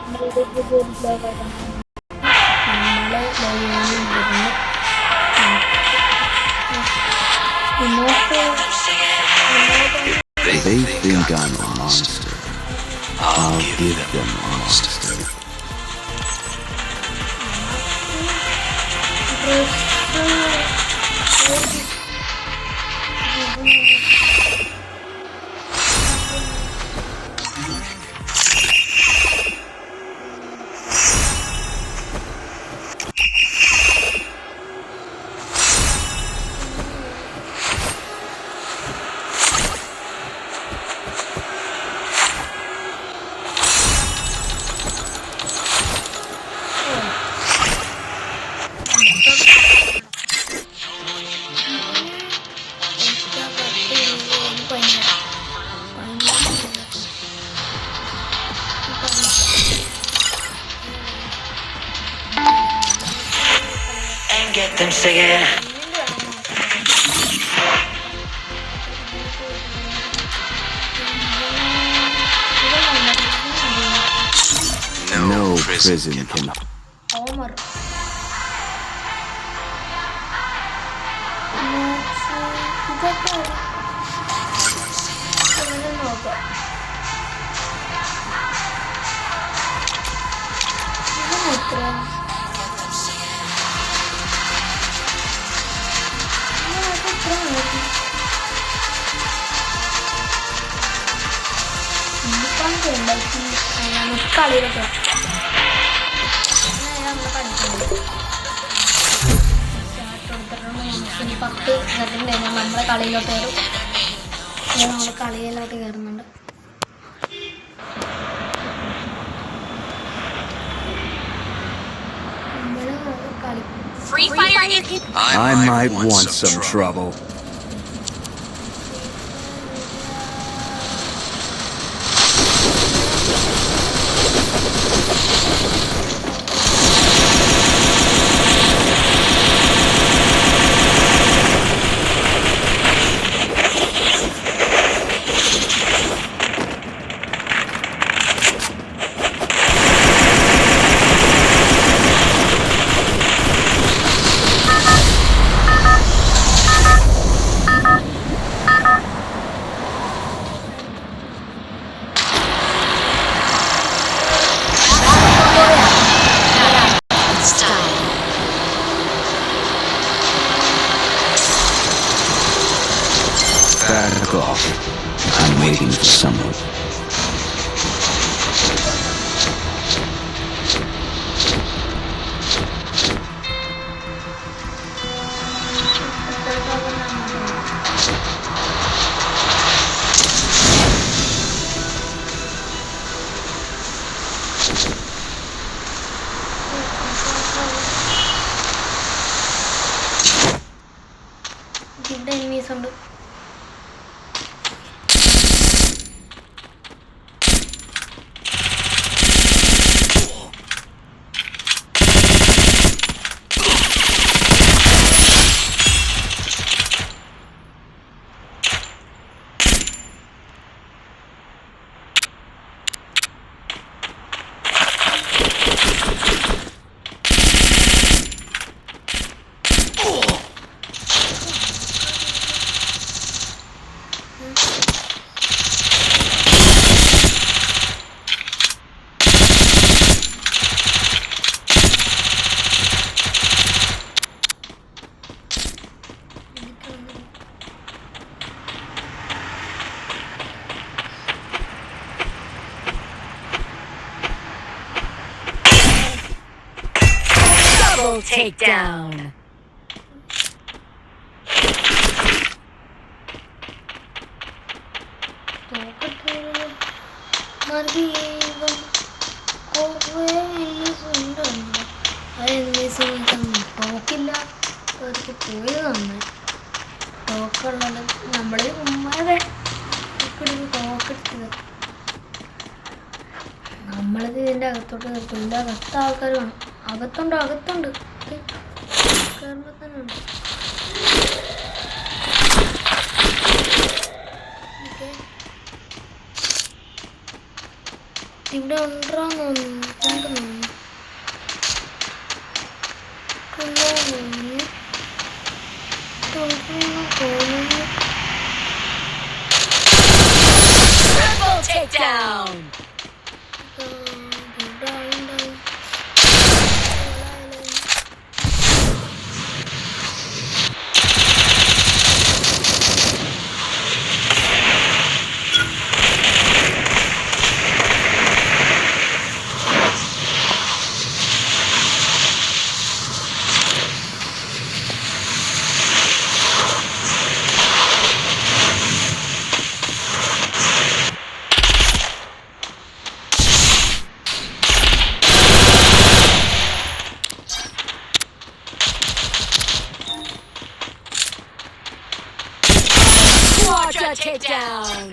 They think I'm a monster. I'll give them a monster. Get them singing. No prison can. കളിയിലൊക്കെ പത്ത് second കഴിഞ്ഞാൽ നമ്മളെ കളിയിലോട്ട് കയറും. നമ്മൾ കളിയിലോട്ട് കയറുന്നുണ്ട്. I might want some trouble. Back off. I'm waiting for someone. ഇവിടെ enemies ഉണ്ട്. Double takedown. നമ്മള് ഉമ്മാരെ തോക്കെടുത്തത് നമ്മളിത് ഇതിൻ്റെ അകത്തോട്ട് നിർത്തും. ഇതിൻ്റെ അകത്ത് ആൾക്കാർ വേണം. അകത്തുണ്ട് കയറുമ്പോൾ തന്നെ ഉണ്ട്. ഇവിടെ ഉണ്ടാന്ന് തോന്നുന്നു. Triple takedown. Quadra takedown.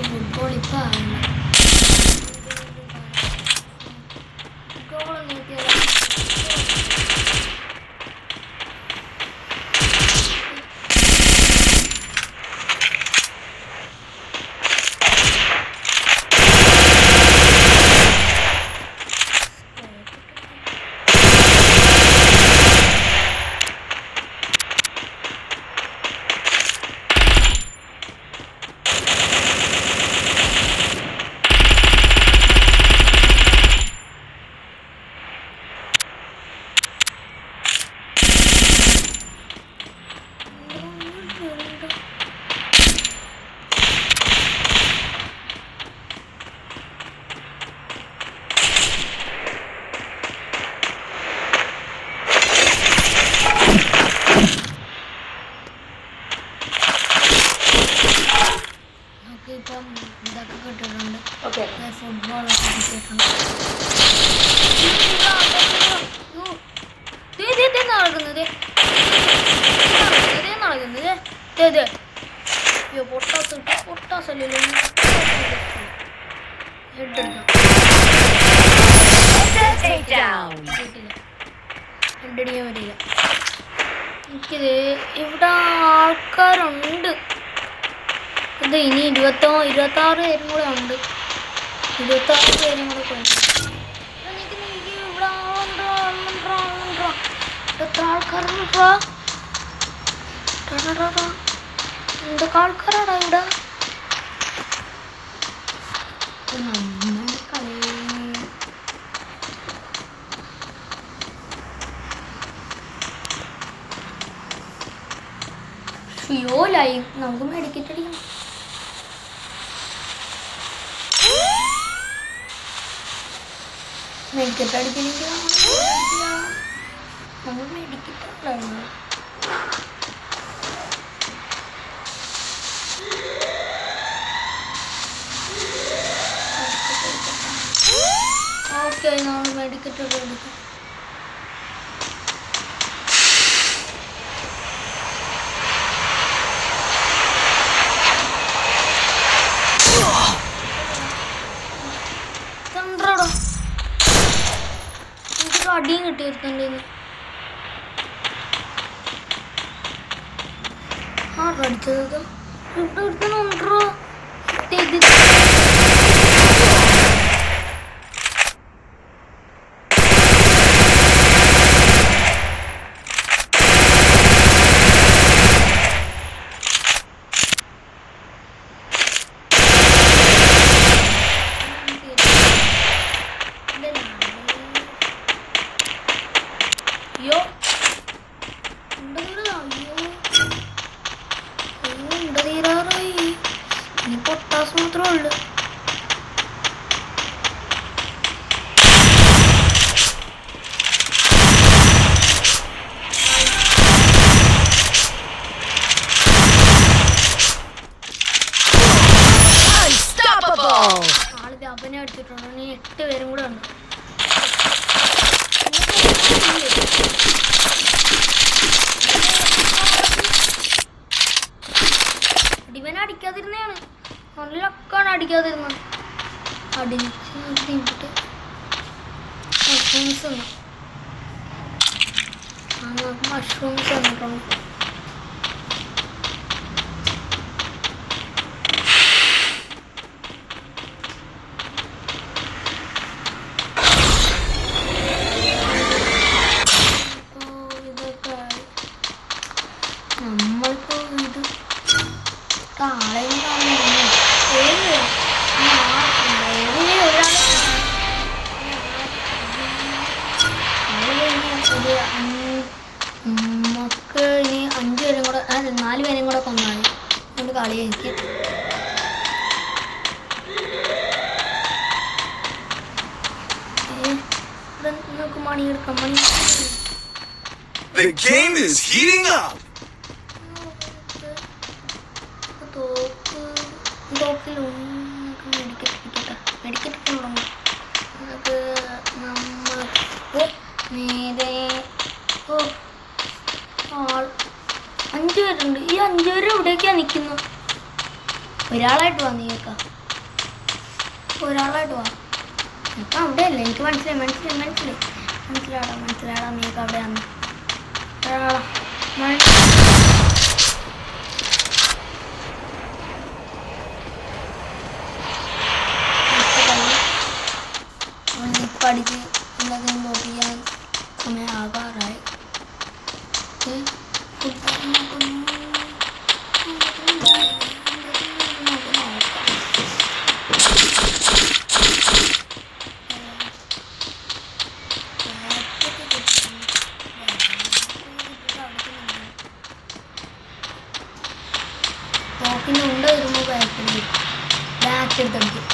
Football ഇപ്പൊ ഇപ്പം ഇതൊക്കെ കിട്ടിയിട്ടുണ്ട്. ഫുട്ബോളൊക്കെ കിട്ടിയിട്ടുണ്ട്. പൊട്ടാസല്ലോ ഹെഡടിക്കാൻ പറ്റില്ല. എനിക്കിത് ഇവിടെ ആൾക്കാരുണ്ട്. ഇത് ഇനി 26 പേരും കൂടെ ഉണ്ട്. 26 പേരും കൂടെ കൊണ്ടു. ഇവിടെ എത്ര ആൾക്കാരുണ്ടോ? എന്തൊക്കെ ആൾക്കാരാടാ ഇവിടെ? നമ്മുടെ കളി ഷിയോലായി. നമുക്ക് മെഡിക്കറ്റ് അടിക്കണം. മെഡിക്കറ്റ് അടിക്കണമെങ്കിൽ നമ്മൾ മെഡിക്കറ്റ് ഉണ്ടായിരുന്നു. ഓക്കെ, നമ്മൾ മെഡിക്കറ്റ് ഒക്കെ എടുക്കും. അടിയും കിട്ടിയിരുന്നുണ്ടെങ്കിൽ ആരടിച്ചത്? ഇവിടെ എടുത്തുണ്ടോ? അയ്യോ ഉണ്ട തീരാറായി. ഇനി പൊട്ടാസ് മാത്രമേ ഉള്ളു. ആള് വ്യാപനം അടിച്ചിട്ടുണ്ട്. ഇനി 8 പേരും കൂടെ ഉണ്ട്. ഇവനെ അടിക്കാതിരുന്നതാണ്. നല്ലൊക്കെയാണ് അടിക്കാതിരുന്നത്. അടിച്ച് നോക്കിയിട്ട് മഷ്റൂംസ് ഉണ്ട്. മഷ്റൂംസ് വന്നിട്ടുണ്ട്. നമ്മളിപ്പോ ഇത് കാളെ നമുക്ക് ഇനി 5 പേരും കൂടെ 4 പേരും കൂടെ കൊന്നാണ് അതുകൊണ്ട് കളി എനിക്ക്. നമുക്ക് മണിയെടുക്കാം. മണി The game is heating up. തോക്കിൽ മെഡിക്കറ്റ് നമുക്ക് നേരെ 5 പേരുണ്ട്. ഈ 5 പേര് എവിടേക്കാണ് നിൽക്കുന്നത്? ഒരാളായിട്ട് വാ. നീക്ക ഒരാളായിട്ട് വാ. നിൽക്കാം അവിടെയല്ലേ? എനിക്ക് മനസ്സിലാടാ നീക്ക അവിടെയാണ്. ഒരാളാ പഠിച്ച് എന്തെങ്കിലും നോക്കിയാൽ സമയമാകാറായി. തോക്കിൻ്റെ ഉണ്ട് വരുമ്പോൾ ബാക്ക് എടുത്തെടുക്കും.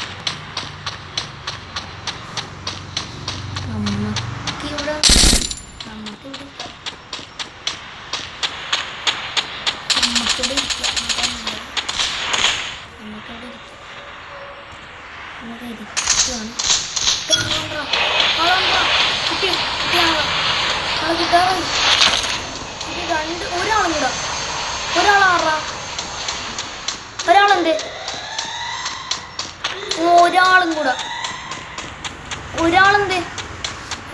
നമുക്കിവിടെ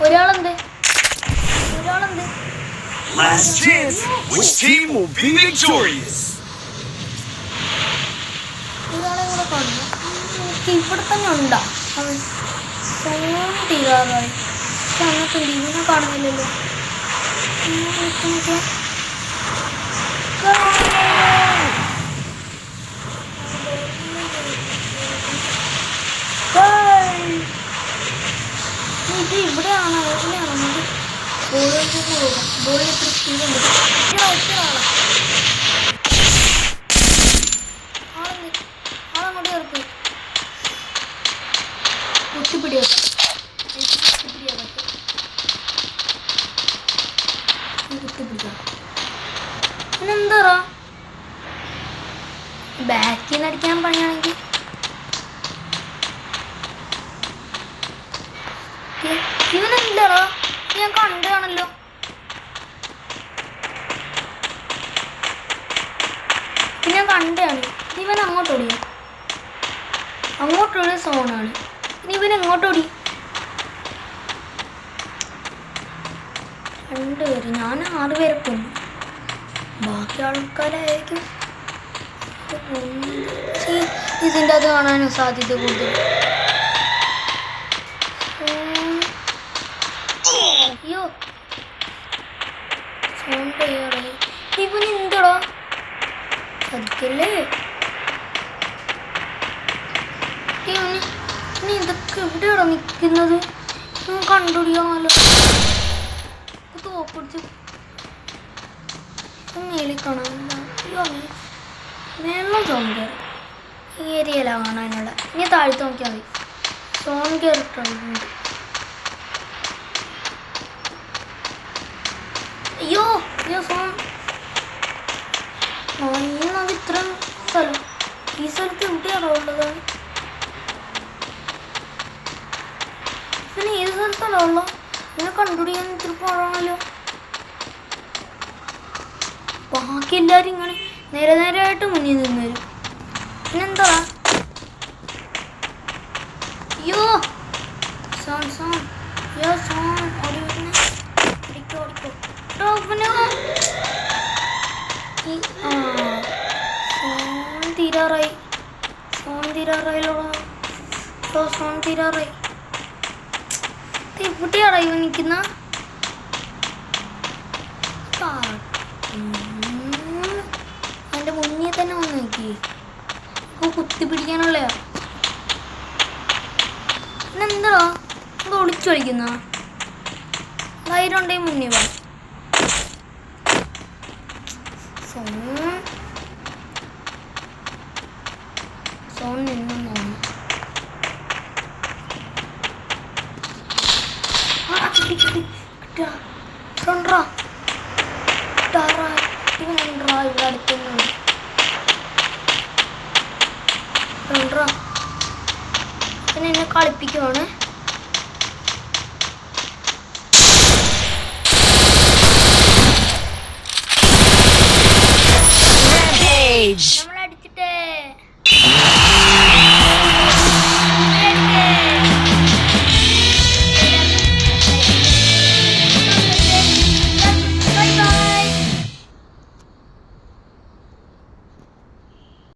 ഒരാളെന്തേ Last chance. Which team will be victorious? ഒരാളെ കൂടെ കാണുന്നു. ഇവിടെ തന്നെ ഉണ്ടാ അവൻ തീരാറായി. അങ്ങനത്തെ ഇവനെ കാണുന്നില്ലല്ലോ. ഇത് ഇവിടെയാണോ എവിടെയാണോ? ബോളിൽ എത്ര സ്പീഡുണ്ട്? ആളങ്ങോട്ട് ചേർക്കും. കുത്തിപ്പിടിയാക്കാം. പിന്നെന്താ ബാക്കിൽ നിന്ന് അടിക്കാൻ പണിയാണെങ്കിൽ ഇവനെന്താടാ? ഞാൻ കണ്ടാണല്ലോ. ഞാൻ കണ്ടാണ്. ഇവൻ അങ്ങോട്ടോടിയോ? അങ്ങോട്ടോടിയ സോണാണ്. ഇനി ഇവൻ എങ്ങോട്ടോടി? 2 പേര്. ഞാൻ 6 പേരെ കൊന്നു. ബാക്കി ആൾക്കാരായിരിക്കും. ഇതിൻ്റെ അത് കാണാനും സാധ്യത കൂടുതൽ. അയ്യോ ഫോൺ കയ്യാറായി. ഇവൻ എന്തടാ സത്യമല്ലേ? ഇനി ഇതൊക്കെ എവിടെയാണോ നിൽക്കുന്നത്? കണ്ടുപിടിക്കാമല്ലോ. തോപ്പിടിച്ച് മേളിൽ കാണാനില്ല. അയ്യോ വെള്ളം സോൺ കയറി ഈ ഏരിയയിലാണ് കാണാനുള്ള. ഇനി താഴ്ത്ത് നോക്കിയാൽ മതി. സോൺ കയറിയിട്ടുണ്ട്. അയ്യോ സോൺ അത് ഇത്രയും സ്ഥലം. ഈ സ്ഥലത്ത് എവിടെയാണോ ഉള്ളത്? പിന്നെ ഏത് സ്ഥലത്താണോ ഉള്ളത്? ഇതിനെ കണ്ടുപിടിക്കാൻ ഇത്തിരി പാടാണല്ലോ. ബാക്കി എല്ലാവരും ഇങ്ങനെ നേരെ നേരെയായിട്ട് മുന്നിൽ നിന്ന് വരും. പിന്നെന്താ യോ സോൺ യോ സോൺ ഓടി വരുന്നേ ഓടിക്കോ ടോപ്പനോ സോൺ തീരാറായില്ലോ സോൺ തീരാറായി എവിടെയാടാ ഇവ നിൽക്കുന്ന എൻ്റെ മുന്നിൽ തന്നെ വന്ന് നോക്കി കുത്തി പിടിക്കാനുള്ളയാ പിന്നെന്താടാ അത് ഒളിച്ചു കളിക്കുന്ന ധൈര്യം ഉണ്ടെങ്കിൽ മുന്നിൽ വാ സോൺ നിന്നു ഇവിടെ അടുത്തുനിന്ന് പിന്നെ എന്നെ കളിപ്പിക്കുവാണ്